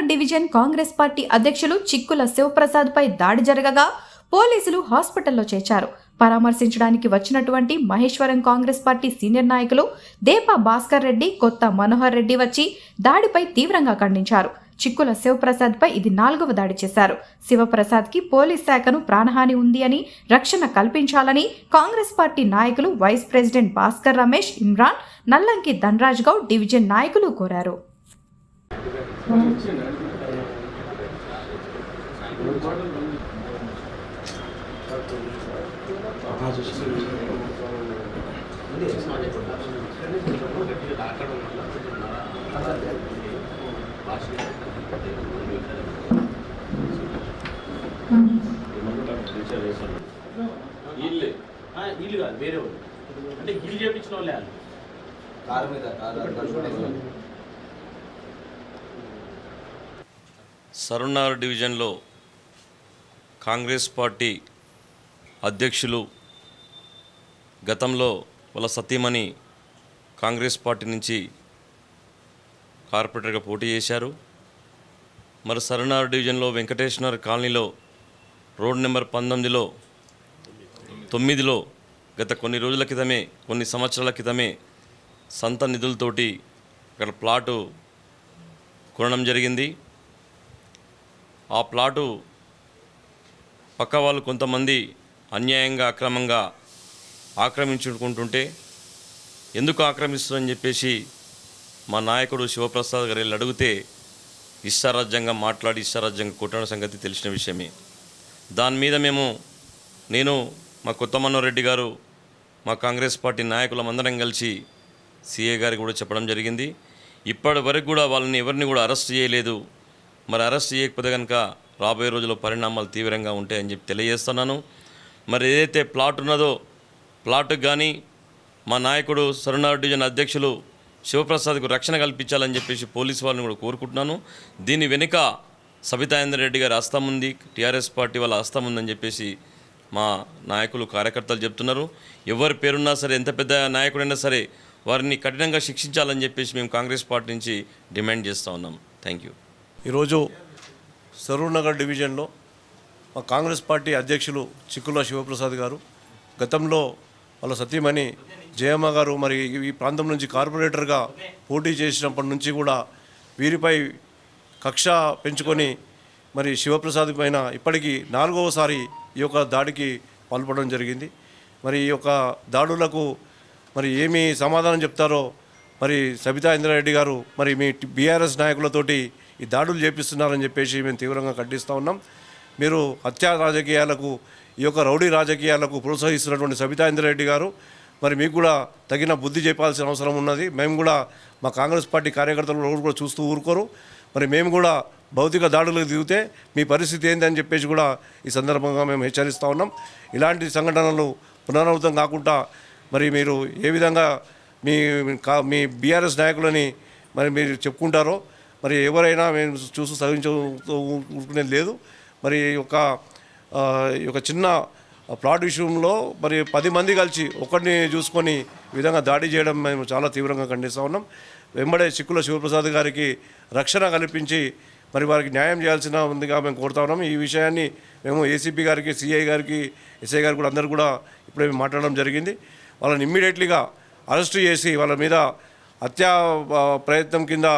Saroornagar division Congress party అధ్యక్షులు చిక్కుల శివప్రసాద్ పై దాడి జరగగా పోలీసులు హాస్పిటల్లో చేర్చారు. పరామర్శించడానికి వచ్చినటువంటి మహేశ్వరం కాంగ్రెస్ పార్టీ సీనియర్ నాయకులు దేపా భాస్కర్ రెడ్డి, కొత్త మనోహర్ రెడ్డి వచ్చి దాడిపై తీవ్రంగా ఖండించారు. చిక్కుల శివప్రసాద్ పై ఇది 4వ దాడి చేశారు. శివప్రసాద్ కి పోలీస్ శాఖను ప్రాణహాని ఉంది అని, రక్షణ కల్పించాలని కాంగ్రెస్ పార్టీ నాయకులు vice president Bhaskar Ramesh, Imran, Nallanki Dhanraj Goud, division నాయకులు కోరారు. వీళ్ళు కాదు, వేరే వాళ్ళు అంటే వీళ్ళు చేయించిన వాళ్ళే. కారు మీద సరూర్నగర్ డివిజన్లో కాంగ్రెస్ పార్టీ అధ్యక్షులు గతంలో వాళ్ళ సతీమణి కాంగ్రెస్ పార్టీ నుంచి కార్పొరేటర్గా పోటీ చేశారు. మరి సరూర్నగర్ డివిజన్లో వెంకటేశ్వర కాలనీలో రోడ్ నెంబర్ 9లో గత కొన్ని రోజుల క్రితమే, కొన్ని సంవత్సరాల క్రితమే సొంత నిధులతోటి ఇక్కడ ప్లాటు కొనడం జరిగింది. ఆ ప్లాటు పక్క వాళ్ళు కొంతమంది అన్యాయంగా అక్రమంగా ఆక్రమించుకుంటుంటే ఎందుకు ఆక్రమిస్తున్నారని చెప్పేసి మా నాయకుడు శివప్రసాద్ గారు వెళ్ళి అడిగితే ఇష్టారాజ్యంగా మాట్లాడి ఇష్టారాజ్యంగా కొట్టడం సంగతి తెలిసిన విషయమే. దాని మీద నేను మా కొత్త మనోహర్ రెడ్డి గారు, మా కాంగ్రెస్ పార్టీ నాయకులందరం కలిసి సిఐ గారికి కూడా చెప్పడం జరిగింది. ఇప్పటి వరకు కూడా వాళ్ళని ఎవరిని కూడా అరెస్ట్ చేయలేదు. మరి అరెస్ట్ చేయకపోతే కనుక రాబోయే రోజుల్లో పరిణామాలు తీవ్రంగా ఉంటాయని చెప్పి తెలియజేస్తున్నాను. మరి ఏదైతే ప్లాట్ ఉన్నదో ప్లాట్కి కానీ మా నాయకుడు సరూర్నగర్ డివిజన్ అధ్యక్షులు శివప్రసాద్కు రక్షణ కల్పించాలని చెప్పేసి పోలీసు వాళ్ళని కూడా కోరుకుంటున్నాను. దీని వెనుక సబితా ఇంద్రారెడ్డి గారి హస్తం ఉంది, టీఆర్ఎస్ పార్టీ వాళ్ళ హస్తం ఉందని చెప్పేసి మా నాయకులు కార్యకర్తలు చెప్తున్నారు. ఎవరి పేరున్నా సరే, ఎంత పెద్ద నాయకుడైనా సరే వారిని కఠినంగా శిక్షించాలని చెప్పేసి మేము కాంగ్రెస్ పార్టీ నుంచి డిమాండ్ చేస్తూ ఉన్నాం. Thank you. ఈరోజు సరూర్నగర్ డివిజన్లో మా కాంగ్రెస్ పార్టీ అధ్యక్షులు చిక్కుల శివప్రసాద్ గారు గతంలో వాళ్ళ సతీమణి జయమ్మ గారు మరి ఈ ప్రాంతం నుంచి కార్పొరేటర్గా పోటీ చేసినప్పటి నుంచి కూడా వీరిపై కక్ష పెంచుకొని మరి శివప్రసాద్ పైన ఇప్పటికీ 4వసారి ఈ యొక్క దాడికి పాల్పడడం జరిగింది. మరి ఈ యొక్క దాడులకు మరి ఏమి సమాధానం చెప్తారో మరి సబితా ఇంద్రారెడ్డి గారు మరి మీ బీఆర్ఎస్ నాయకులతోటి ఈ దాడులు చేపిస్తున్నారని చెప్పేసి మేము తీవ్రంగా ఖండిస్తూ ఉన్నాం. మీరు హత్యా రాజకీయాలకు, ఈ యొక్క రౌడీ రాజకీయాలకు ప్రోత్సహిస్తున్నటువంటి సబితా ఇంద్రారెడ్డి గారు మరి మీకు కూడా తగిన బుద్ధి చెప్పాల్సిన అవసరం ఉన్నది. మేము కూడా మా కాంగ్రెస్ పార్టీ కార్యకర్తలు కూడా చూస్తూ ఊరుకోరు. మరి మేము కూడా భౌతిక దాడులకు దిగితే మీ పరిస్థితి ఏందని చెప్పేసి కూడా ఈ సందర్భంగా మేము హెచ్చరిస్తూ ఉన్నాం. ఇలాంటి సంఘటనలు పునరావృతం కాకుండా మరి మీరు ఏ విధంగా మీ బీఆర్ఎస్ నాయకులని మరి మీరు చెప్పుకుంటారో మరి ఎవరైనా మేము చూసి సహించుకునేది లేదు. మరి ఒక చిన్న ప్లాట్ విషయంలో మరి 10 మంది కలిసి ఒకరిని చూసుకొని ఈ విధంగా దాడి చేయడం మేము చాలా తీవ్రంగా ఖండిస్తూ ఉన్నాం. వెంబడే చిక్కుల శివప్రసాద్ గారికి రక్షణ కల్పించి మరి వారికి న్యాయం చేయాల్సిన ఉందిగా మేము కోరుతా ఉన్నాం. ఈ విషయాన్ని మేము ఏసీపీ గారికి, సిఐ గారికి, ఎస్ఐ గారికి కూడా అందరూ కూడా ఇప్పుడే మాట్లాడడం జరిగింది. వాళ్ళని ఇమ్మీడియట్లీగా అరెస్ట్ చేసి వాళ్ళ మీద హత్యా ప్రయత్నం కింద,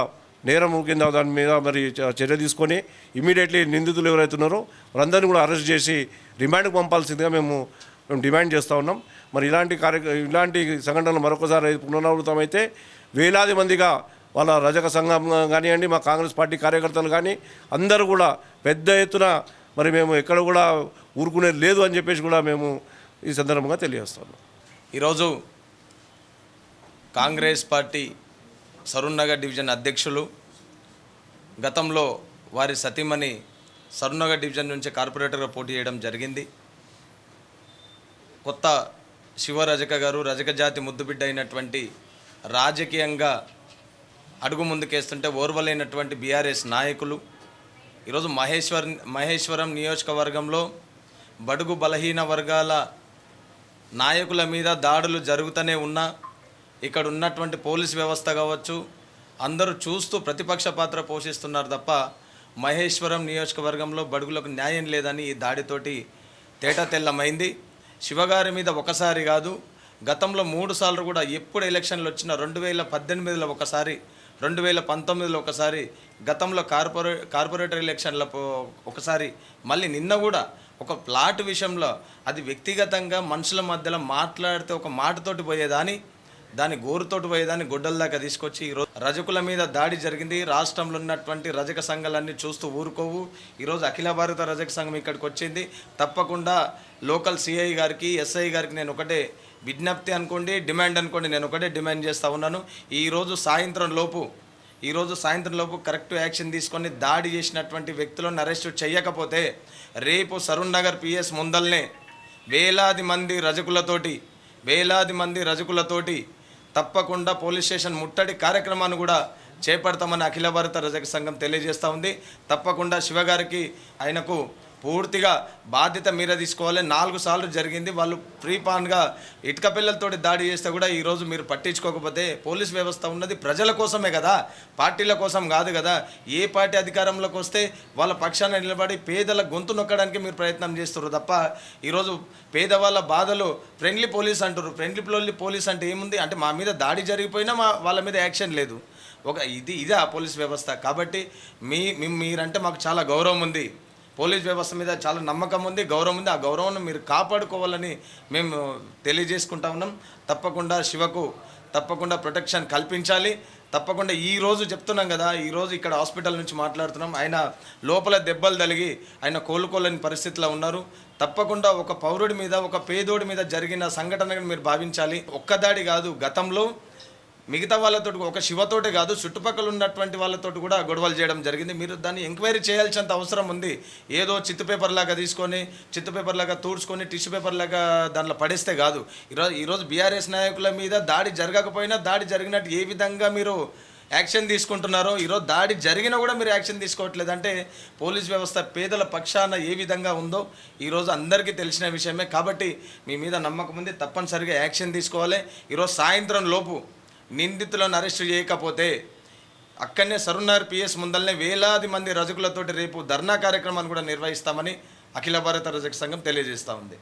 నేరం కింద దాని మీద మరి చర్య తీసుకొని ఇమ్మీడియట్లీ నిందితులు ఎవరైతున్నారో వాళ్ళందరినీ కూడా అరెస్ట్ చేసి రిమాండ్కి పంపాల్సిందిగా మేము డిమాండ్ చేస్తూ ఉన్నాం. మరి ఇలాంటి సంఘటనలు మరొకసారి పునరావృతం అయితే వేలాది మందిగా వాళ్ళ రజక సంఘం కానివ్వండి, మా కాంగ్రెస్ పార్టీ కార్యకర్తలు కానీ అందరూ కూడా పెద్ద ఎత్తున మరి మేము ఎక్కడ కూడా ఊరుకునేది లేదు అని చెప్పేసి కూడా మేము ఈ సందర్భంగా తెలియజేస్తాం. ఈరోజు కాంగ్రెస్ పార్టీ సరూర్నగర్ డివిజన్ అధ్యక్షులు గతంలో వారి సతీమణి సరూర్నగర్ డివిజన్ నుంచి కార్పొరేటర్గా పోటీ చేయడం జరిగింది. కొత్త శివరజక గారు రజక జాతి ముద్దుబిడ్డ అయినటువంటి రాజకీయంగా అడుగు ముందుకేస్తుంటే ఓర్వలేనటువంటి బీఆర్ఎస్ నాయకులు ఈరోజు మహేశ్వరం నియోజకవర్గంలో బడుగు బలహీన వర్గాల నాయకుల మీద దాడులు జరుగుతూనే ఉన్నా ఇక్కడ ఉన్నటువంటి పోలీస్ వ్యవస్థ కావచ్చు అందరూ చూస్తూ ప్రతిపక్ష పాత్ర పోషిస్తున్నారు తప్ప మహేశ్వరం నియోజకవర్గంలో బడుగులకు న్యాయం లేదని ఈ దాడితోటి తేటతెల్లమైంది. శివగారి మీద ఒకసారి కాదు, గతంలో 3 సార్లు కూడా ఎప్పుడు ఎలక్షన్లు వచ్చినా 2018లో ఒకసారి, 2019లో ఒకసారి, గతంలో కార్పొరేటర్ ఎలక్షన్ల ఒకసారి, మళ్ళీ నిన్న కూడా ఒక ప్లాట్ విషయంలో అది వ్యక్తిగతంగా మనుషుల మధ్యలో మాట్లాడితే ఒక మాటతోటి పోయేదాన్ని, దాని గోరుతోటి పోయేదాన్ని గొడ్డల దాకా తీసుకొచ్చి ఈరోజు రజకుల మీద దాడి జరిగింది. రాష్ట్రంలో ఉన్నటువంటి రజక సంఘాలన్నీ చూస్తూ ఊరుకోవు. ఈరోజు అఖిల భారత రజక సంఘం ఇక్కడికి వచ్చింది. తప్పకుండా లోకల్ సిఐ గారికి, ఎస్ఐ గారికి నేను ఒకటే విజ్ఞప్తి అనుకోండి, డిమాండ్ అనుకోండి, నేను ఒకటే డిమాండ్ చేస్తూ ఉన్నాను. ఈరోజు సాయంత్రం లోపు కరెక్ట్ యాక్షన్ తీసుకొని దాడి చేసినటువంటి వ్యక్తులను అరెస్టు చేయకపోతే రేపు సరూర్ నగర్ పిఎస్ ముందల్నే వేలాది మంది రజకులతోటి తప్పకుండా పోలీస్ స్టేషన్ ముట్టడి కార్యక్రమాన్ని కూడా చేపడతామని అఖిల భారత రజక సంఘం తెలియజేస్తూ ఉంది. తప్పకుండా శివగారికి ఆయనకు పూర్తిగా బాధ్యత మీరే తీసుకోవాలి. 4 సార్లు జరిగింది. వాళ్ళు ప్రీపాన్గా ఇటుక పిల్లలతోటి దాడి చేస్తే కూడా ఈరోజు మీరు పట్టించుకోకపోతే, పోలీస్ వ్యవస్థ ఉన్నది ప్రజల కోసమే కదా, పార్టీల కోసం కాదు కదా. ఏ పార్టీ అధికారంలోకి వస్తే వాళ్ళ పక్షాన నిలబడి పేదల గొంతు నొక్కడానికి మీరు ప్రయత్నం చేస్తున్నారు తప్ప, ఈరోజు పేదవాళ్ళ బాధలు ఫ్రెండ్లీ పోలీస్ అంటారు. ఫ్రెండ్లీ పోలీస్ అంటే ఏముంది అంటే, మా మీద దాడి జరిగిపోయినా వాళ్ళ మీద యాక్షన్ లేదు. ఇదే ఆ పోలీస్ వ్యవస్థ. కాబట్టి మీరంటే మాకు చాలా గౌరవం ఉంది, పోలీస్ వ్యవస్థ మీద చాలా నమ్మకం ఉంది, గౌరవం ఉంది. ఆ గౌరవాన్ని మీరు కాపాడుకోవాలని మేము తెలియజేసుకుంటా ఉన్నాం. తప్పకుండా శివకు ప్రొటెక్షన్ కల్పించాలి. తప్పకుండా ఈరోజు చెప్తున్నాం కదా, ఈరోజు ఇక్కడ హాస్పిటల్ నుంచి మాట్లాడుతున్నాం. ఆయన లోపల దెబ్బలు తగిలి ఆయన కోలుకోలేని పరిస్థితిలో ఉన్నారు. తప్పకుండా ఒక పౌరుడి మీద, ఒక పేదోడి మీద జరిగిన సంఘటనగా మీరు భావించాలి. ఒక్క దాడి కాదు, గతంలో మిగతా వాళ్ళతో, ఒక శివతోటే కాదు చుట్టుపక్కల ఉన్నటువంటి వాళ్ళతోటి కూడా గొడవలు చేయడం జరిగింది. మీరు దాన్ని ఎంక్వైరీ చేయాల్సినంత అవసరం ఉంది. ఏదో చిత్తు పేపర్ లాగా తూడ్చుకొని టిష్యూ పేపర్ లాగా దాంట్లో పడేస్తే కాదు. ఈరోజు బీఆర్ఎస్ నాయకుల మీద దాడి జరగకపోయినా దాడి జరిగినట్టు ఏ విధంగా మీరు యాక్షన్ తీసుకుంటున్నారో, ఈరోజు దాడి జరిగినా కూడా మీరు యాక్షన్ తీసుకోవట్లేదు అంటే పోలీస్ వ్యవస్థ పేదల పక్షాన ఏ విధంగా ఉందో ఈరోజు అందరికీ తెలిసిన విషయమే. కాబట్టి మీ మీద నమ్మకం ఉంది, తప్పనిసరిగా యాక్షన్ తీసుకోవాలి. ఈరోజు సాయంత్రం లోపు నిందితులను అరెస్టు చేయకపోతే అక్కడనే సరూర్ నగర్ పిఎస్ ముందల్నే వేలాది మంది రజకులతోటి రేపు ధర్నా కార్యక్రమాన్ని కూడా నిర్వహిస్తామని అఖిల భారత రజక సంఘం తెలియజేస్తూ ఉంది.